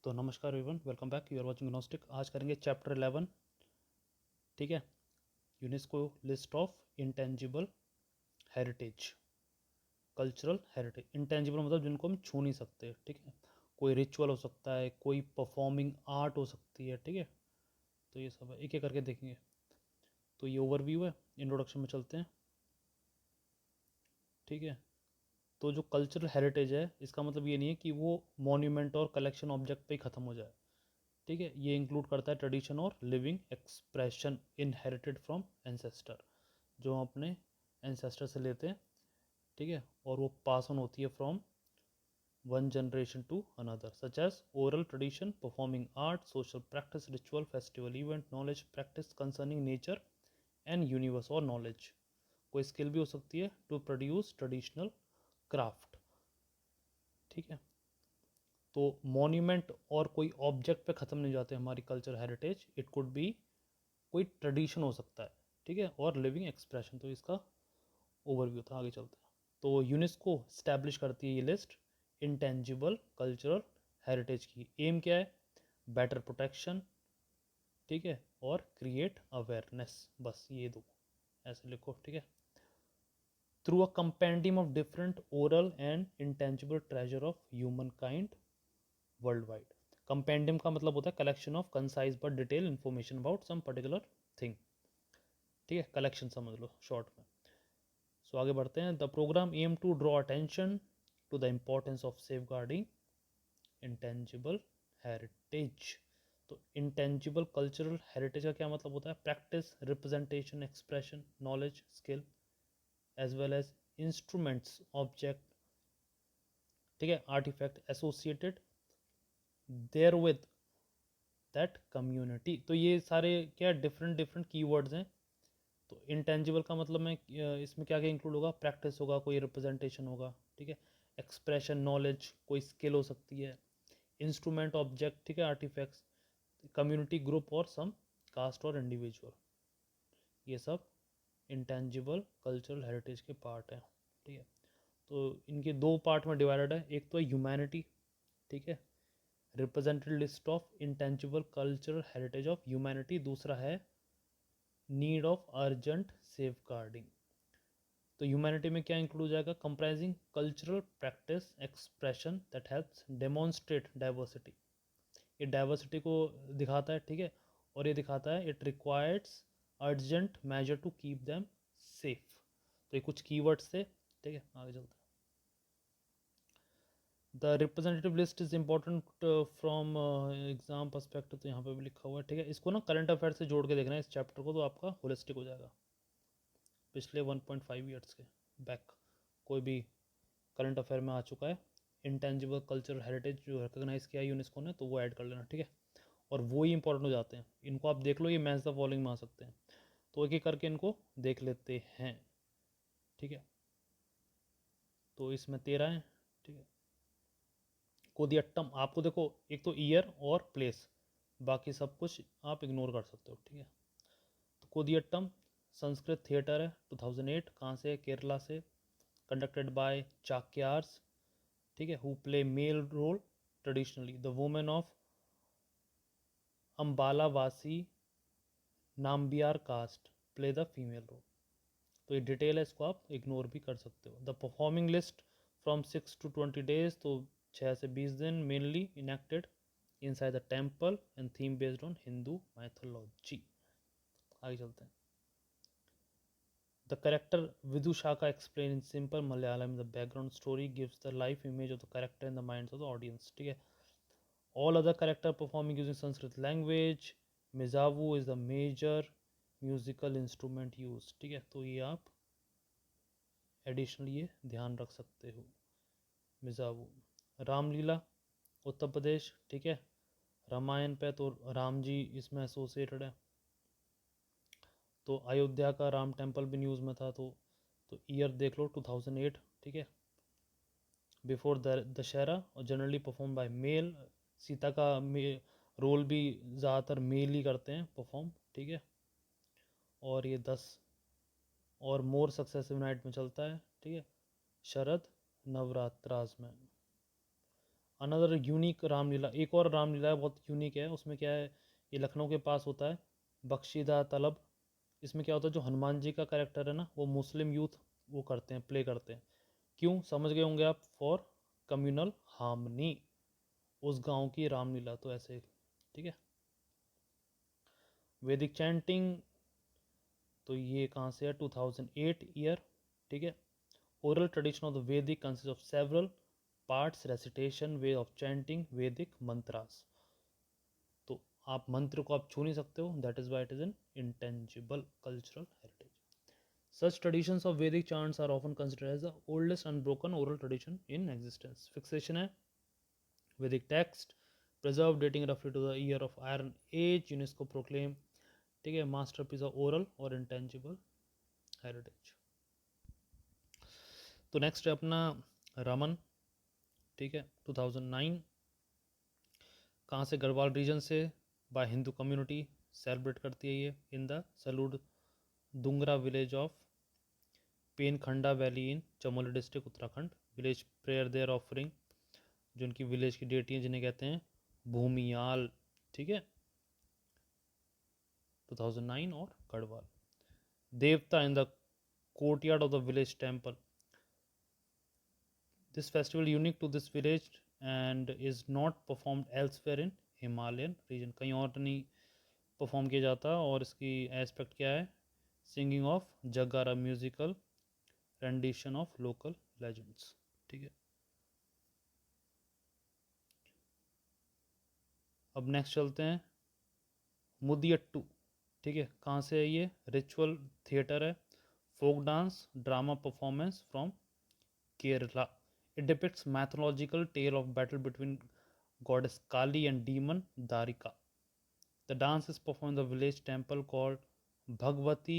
तो नमस्कार everyone, welcome back. You are watching Gnostic. आज करेंगे चैप्टर 11। ठीक है, UNESCO list of intangible heritage, cultural heritage. Intangible मतलब जिनको हम छू नहीं सकते। ठीक है, कोई रिचुअल हो सकता है, कोई परफॉर्मिंग आर्ट हो सकती है। ठीक है, तो ये सब है, एक एक करके देखेंगे। तो ये ओवरव्यू है, इंट्रोडक्शन में चलते हैं। ठीक है, तो जो कल्चरल हेरिटेज है, इसका मतलब ये नहीं है कि वो मॉन्यूमेंट और कलेक्शन ऑब्जेक्ट पे ही ख़त्म हो जाए। ठीक है, ये इंक्लूड करता है ट्रेडिशन और living expression inherited from ancestor, जो हम अपने एंसेस्टर से लेते हैं। ठीक है, और वो पास ऑन होती है from one generation to another, such as oral tradition, performing art, social practice, ritual, festival event, knowledge practice concerning nature and universe, और नॉलेज कोई स्किल भी हो सकती है टू प्रोड्यूस ट्रेडिशनल क्राफ्ट। ठीक है, तो मॉन्यूमेंट और कोई ऑब्जेक्ट पे ख़त्म नहीं जाते हमारी culture heritage. It could be कोई ट्रेडिशन हो सकता है। ठीक है, और लिविंग एक्सप्रेशन। तो इसका ओवरव्यू था, आगे चलते हैं। तो यूनेस्को स्टैब्लिश करती है ये लिस्ट इंटेंजिबल कल्चरल हेरिटेज की। एम क्या है? Better protection. ठीक है, और क्रिएट अवेयरनेस। बस ये दो ऐसे लिखो। ठीक है, through a compendium of different oral and intangible treasure of humankind worldwide. Compendium का मतलब होता है collection of concise but detail information about some particular thing. ठीक है, कलेक्शन समझ लो शॉर्ट में। सो आगे बढ़ते हैं। The programme aim to draw attention to the importance of safeguarding intangible heritage. तो इंटेंजिबल कल्चरल हेरिटेज का क्या मतलब होता है? Practice, representation, expression, knowledge, skill, as well as instruments, object, ठीक है, artefact associated there with that community. तो ये सारे क्या डिफरेंट डिफरेंट कीवर्ड्स हैं। तो इंटेंजिबल का मतलब में इसमें क्या क्या इंक्लूड होगा? प्रैक्टिस होगा, कोई रिप्रेजेंटेशन होगा। ठीक है, एक्सप्रेशन, नॉलेज, कोई स्किल हो सकती है, इंस्ट्रूमेंट, ऑब्जेक्ट, ठीक है, आर्टिफैक्ट्स, कम्युनिटी, ग्रुप और सम कास्ट और इंडिविजुअल। ये सब इंटेंजिबल कल्चरल हेरिटेज के पार्ट हैं। ठीक है, तो इनके दो पार्ट में डिवाइडेड है। एक तो है ह्यूमैनिटी। ठीक है, represented list of intangible cultural heritage of humanity. दूसरा है need of urgent safeguarding. तो ह्यूमैनिटी में क्या इंक्लूड हो जाएगा? Comprising cultural practice expression that helps demonstrate diversity. ये डाइवर्सिटी को दिखाता है। ठीक है, और ये दिखाता है it requires urgent measure to keep them safe. तो ये कुछ कीवर्ड्स थे। ठीक है, आगे चलते हैं। The representative list is important from exam perspective. तो यहाँ पे भी लिखा हुआ है। ठीक है, इसको ना करंट अफेयर से जोड़ के देखना है इस चैप्टर को, तो आपका होलिस्टिक हो जाएगा। पिछले 1.5 ईयर्स के बैक कोई भी करंट अफेयर में आ चुका है इंटेंजिबल कल्चरल हेरिटेज जो रिकॉग्नाइज किया है यूनेस्को ने, तो वो ऐड कर लेना। ठीक है, और वो ही इंपॉर्टेंट हो जाते हैं। इनको आप देख लो, ये मैच द फॉलोइंग में आ सकते हैं। तो एक एक करके इनको देख लेते हैं। ठीक है, तो इसमें 13 है। ठीक है, कोदियट्टम आपको देखो, एक तो ईयर और प्लेस, बाकी सब कुछ आप इग्नोर कर सकते हो। ठीक है, तो कोदियट्टम संस्कृत थिएटर है, 2008। कहाँ से? केरला से। Conducted by Chakyars. ठीक है, who play male role traditionally. The women of Ambalavasi Nambiar caste play the female role. तो ये डिटेल है, इसको आप इग्नोर भी कर सकते हो। The performing list from 6 to 20 days, तो 6 से 20 दिन, mainly enacted inside the temple and theme based on Hindu mythology. आगे चलते हैं। The character Vidushaka explain in simple Malayalam the background story gives the life image of the character in the minds of the audience. ठीक है, all other character performing using Sanskrit language. मिजावू is the major musical instrument used। ठीक है, तो ये आप additional ये ध्यान रख सकते हो। मिजावू। रामलीला उत्तर प्रदेश। ठीक है, रामायण पे तो राम जी इसमें एसोसिएटेड है। तो अयोध्या का राम टेम्पल भी न्यूज़ में था। तो ईयर देख लो 2008। ठीक है, बिफोर दशहरा और generally perform by male. Sita का रोल भी ज़्यादातर मेल ही करते हैं परफॉर्म। ठीक है, और ये 10 और मोर सक्सेसिव नाइट में चलता है। ठीक है, शरद नवरात्रास में। अनदर यूनिक रामलीला, एक और रामलीला है बहुत यूनिक है। उसमें क्या है, ये लखनऊ के पास होता है, बख्शीदा तलब। इसमें क्या होता है, जो हनुमान जी का कैरेक्टर है ना, वो मुस्लिम यूथ वो करते हैं, प्ले करते हैं। क्यों, समझ गए होंगे आप, फॉर कम्युनल हार्मनी, उस गांव की रामलीला। तो ऐसे, ठीक है। वैदिक चैंटिंग, तो ये कहाँ से है, 2008 ईयर, ठीक है। ओरल ट्रेडिशन ऑफ द वैदिक consist of several parts, recitation, way of chanting वैदिक मंत्रास। तो आप मंत्र को आप छू नहीं सकते हो, that is why it is an intangible cultural heritage. Such traditions of Vedic chants are often considered as the oldest unbroken oral tradition in existence. Fixation है Vedic text preserved dating roughly to the year of Iron Age, UNESCO proclaim, ठीक है, masterpiece of oral और intangible heritage. तो next है अपना रमन, ठीक है, 2009, कहाँ से, गढ़वाल रीजन से, बाय हिंदू कम्युनिटी सेलिब्रेट करती है ये in the Salud Dungra village of Painkhanda valley in Chamoli district Uttarakhand. Village prayer their offering, जो उनकी विलेज की डेटी हैं जिन्हें कहते हैं भूमियाल, ठीक है, 2009। और Garhwal devta in the courtyard of the village temple. This festival unique to this village and is not performed elsewhere in Himalayan region, कहीं और नहीं परफॉर्म किया जाता। और इसकी एस्पेक्ट क्या है, singing of Jagar, musical rendition of local legends, ठीक है। अब नेक्स्ट चलते हैं मुदियट्टू, ठीक है, कहाँ से है ये, रिचुअल थिएटर है, folk dance drama performance from Kerala. It depicts mythological tale of battle between goddess Kali and demon Darika. The dance is performed in the village temple called Bhagwati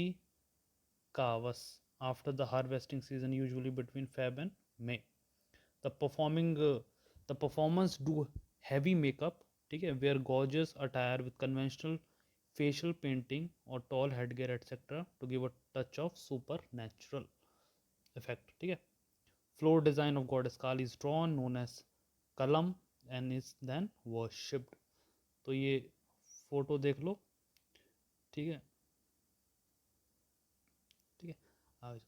Kavas after the harvesting season, usually between Feb and May. The the performance do heavy makeup, ठीक है, wear gorgeous attire with conventional facial painting or tall headgear etc. to give a touch of supernatural effect, ठीक है। Floor design of goddess Kali is drawn, known as Kalam, and is then worshipped. तो ये photo देख लो, ठीक है, ठीक है। आगे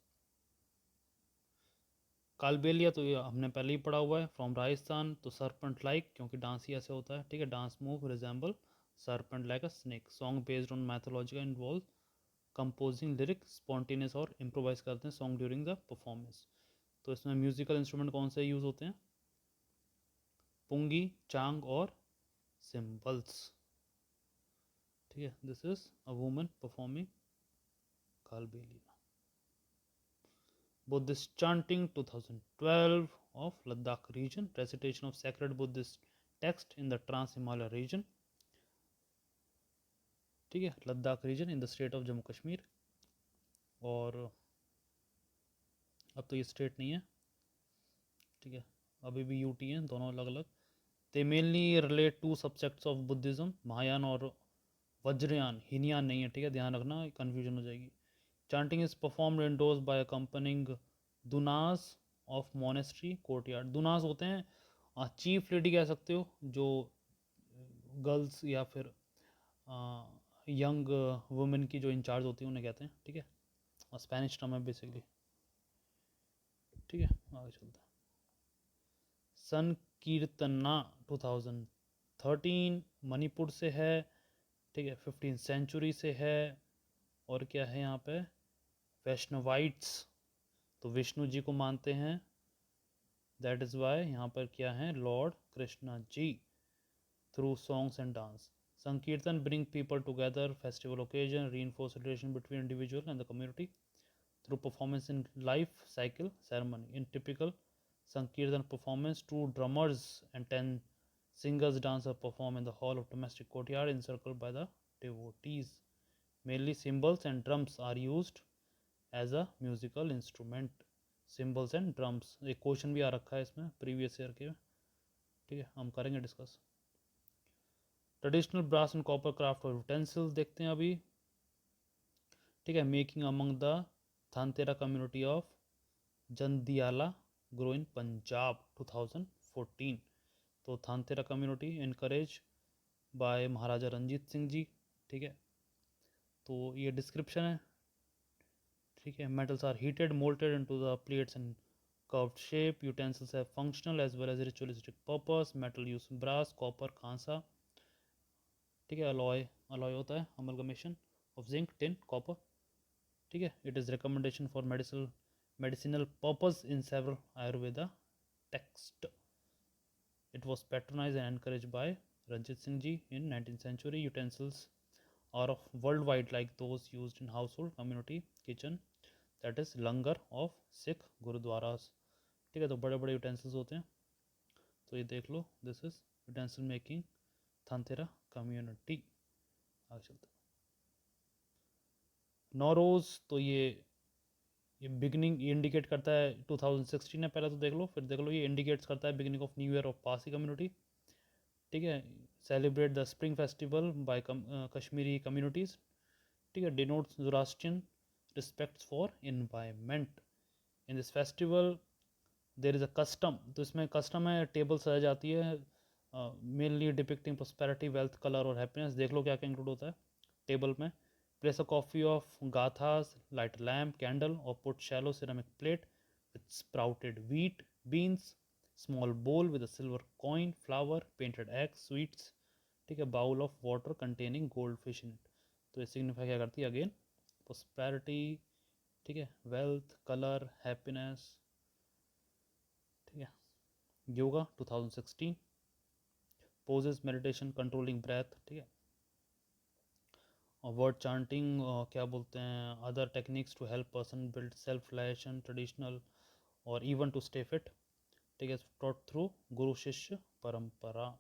कालबेलिया, तो ये हमने पहले ही पढ़ा हुआ है, फ्रॉम राजस्थान। तो सरपेंट लाइक, क्योंकि डांस ही ऐसे होता है, ठीक है, dance move resemble serpent like a snake. Song based on mythological involve composing lyric, spontaneous और इम्प्रोवाइज करते हैं सॉन्ग ड्यूरिंग द परफॉर्मेंस। तो इसमें म्यूजिकल इंस्ट्रूमेंट कौन से यूज होते हैं, पुंगी, चांग और सिम्बल्स, ठीक है। This is a woman performing Kalbelia. Buddhist chanting 2012 of Ladakh region, recitation of sacred Buddhist text in the Trans-Himalaya region, ठीक है, Ladakh region in the state of Jammu Kashmir. और अब तो ये स्टेट नहीं है, ठीक है, अभी भी यूटी हैं दोनों अलग अलग। They mainly relate to subsects of Buddhism, Mahayana और वज्रयान, हीनयान नहीं है, ठीक है, ध्यान रखना कन्फ्यूजन हो जाएगी। Chanting is performed indoors by accompanying Dunas of monastery courtyard. Dunas होते हैं चीफ लेडी कह सकते हो, जो गर्ल्स या फिर यंग वुमेन की जो इंचार्ज होती है उन्हें कहते हैं, ठीक है, और स्पेनिश टर्म है बेसिकली, ठीक है। आगे चलते हैं, संकीर्तना 2013 मणिपुर से है, ठीक है, 15th सेंचुरी से है। और क्या है यहाँ पे, वैष्णवाइट्स, तो विष्णु जी को मानते हैं, दैट इज वाई यहाँ पर क्या है, lord Krishna ji, through songs and dance. Sankirtan bring people together, festival occasion, reinforce relation between individual and the community through performance in life cycle ceremony. In typical Sankirtan performance, 2 drummers and 10 singers dancers perform in the hall of domestic courtyard encircled by the devotees. Mainly cymbals and drums are used as a musical instrument. Cymbals and drums, एक question भी आ रखा है इसमें previous year के, ठीक है, हम करेंगे discuss. Traditional brass and copper craft और यूटेंसिल्स देखते हैं अभी, ठीक है। Making among the Thathera community of Jandiala Guru in Punjab 2014। तो Thathera community encourage by Maharaja Ranjit Singh ji, ठीक है। तो ये डिस्क्रिप्शन है, ठीक है। Metals are heated moulded into the plates and curved shape. Utensils have functional as well as ritualistic purpose. Metal use brass, copper, कांसा, ठीक है। अलॉय होता है amalgamation of zinc, tin, copper, ठीक है। It is recommendation for medicinal purpose in several Ayurveda text. It was patronized and encouraged by Ranjit Singh ji in 19th century. Utensils are of worldwide like those used in household, community, kitchen, that is langar of Sikh gurudwaras, ठीक है। तो बड़े बड़े utensils होते हैं, तो ये देख लो, this is utensil making Thathera community. आगे चलते हैं नौरोज। तो ये बिगनिंग इंडिकेट करता है 2016 है पहले, तो देख लो, फिर देख लो, ये इंडिकेट्स करता है beginning of new year of Parsi community, ठीक है। Celebrate the spring festival by Kashmiri communities, ठीक है। Denotes Zoroastrian respects for environment. In this festival there is a custom, तो इसमें कस्टम है, टेबल सजाई जाती है, mainly depicting prosperity, wealth, colour और हैप्पीनेस। देख लो क्या क्या इंक्लूड होता है टेबल में। Place a copy of Gathas, light lamp, candle और put shallow ceramic plate with sprouted wheat, beans, small bowl with a silver coin, flower, painted eggs, sweets, ठीक है। Bowl of water containing goldfish in it. तो ये signify क्या करती है, again prosperity, ठीक है, वेल्थ, कलर, हैप्पीनेस, ठीक है। Yoga 2016, poses, meditation, controlling breath, ठीक है। और वर्ड चांटिंग, क्या बोलते हैं, other techniques to help person build self realisation, traditional और इवन टू स्टे फिट, ठीक है। टॉट थ्रू गुरु शिष्य परंपरा।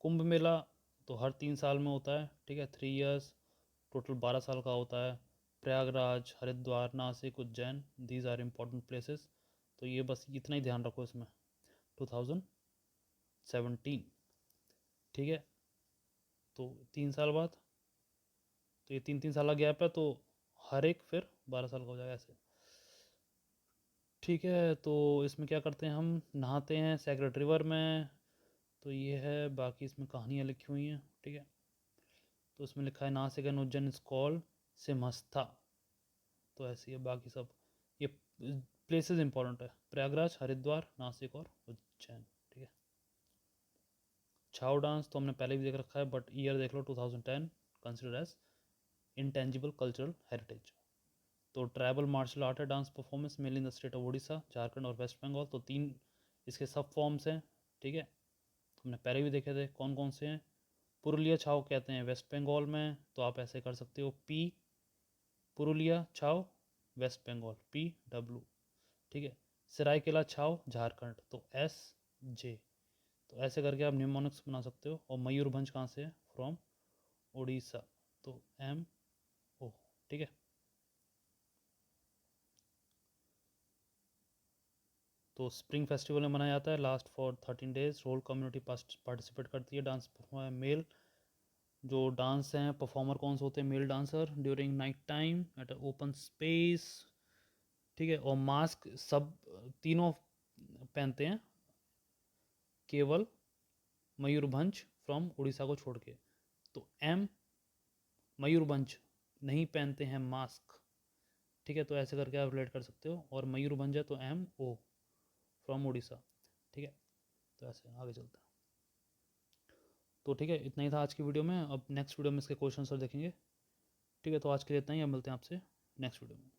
कुंभ मेला तो हर 3 साल में होता है, ठीक है, 3 years, टोटल 12 साल का होता है। Prayagraj, Haridwar, Nashik, Ujjain, these are important places. तो ये बस इतना ही ध्यान रखो इसमें, 2017, ठीक है। तो 3 साल बाद, तो ये 3 3 साल का गैप है, तो हर एक फिर 12 साल का हो जाएगा ऐसे, ठीक है। तो इसमें क्या करते हैं, हम नहाते हैं सेक्रेट रिवर में, तो ये है, बाकी इसमें कहानियाँ लिखी हुई हैं, ठीक है। तो इसमें लिखा है Nashik and Ujjain is called Simhastha, तो ऐसी है। बाकी सब ये प्लेसेस इंपॉर्टेंट है, प्रयागराज, हरिद्वार, नासिक और उज्जैन, ठीक है। छाव डांस तो हमने पहले भी देख रखा है, बट ईयर देख लो 2010, consider as intangible cultural heritage. तो ट्राइबल मार्शल आर्ट है, dance performance mainly in the state of Orissa, Jharkhand और वेस्ट बंगाल। तो 3 इसके सब फॉर्म्स हैं, ठीक है। हमने पहले भी देखे थे कौन कौन से हैं। पुरुलिया छाव कहते हैं वेस्ट बंगाल में, तो आप ऐसे कर सकते हो, पी पुरुलिया छाव वेस्ट बंगाल, PW, ठीक है। सरायकेला छाव झारखंड, तो SJ। तो ऐसे करके आप न्यूमोनिक्स बना सकते हो। और मयूरभंज कहाँ से है, फ्रॉम उड़ीसा, तो MO, ठीक है। तो स्प्रिंग फेस्टिवल में मनाया जाता है, last for 13 days। Whole community participate करती है, डांस परफॉर्म मेल जो डांस हैं, परफॉर्मर कौन से होते हैं, male dancer, during night time at open space, ठीक है। और मास्क सब तीनों पहनते हैं, केवल मयूरभंज फ्रॉम उड़ीसा को छोड़ के। तो M मयूरभंज नहीं पहनते हैं मास्क, ठीक है। तो ऐसे करके आप रिलेट कर सकते हो। और मयूरभंज है तो MO फ्रॉम उड़ीसा, ठीक है। तो ऐसे आगे चलता है। तो ठीक है, इतना ही था आज की वीडियो में। अब नेक्स्ट वीडियो में इसके क्वेश्चन सर देखेंगे, ठीक है। तो आज के लिए इतना ही, अब मिलते हैं आपसे नेक्स्ट वीडियो में।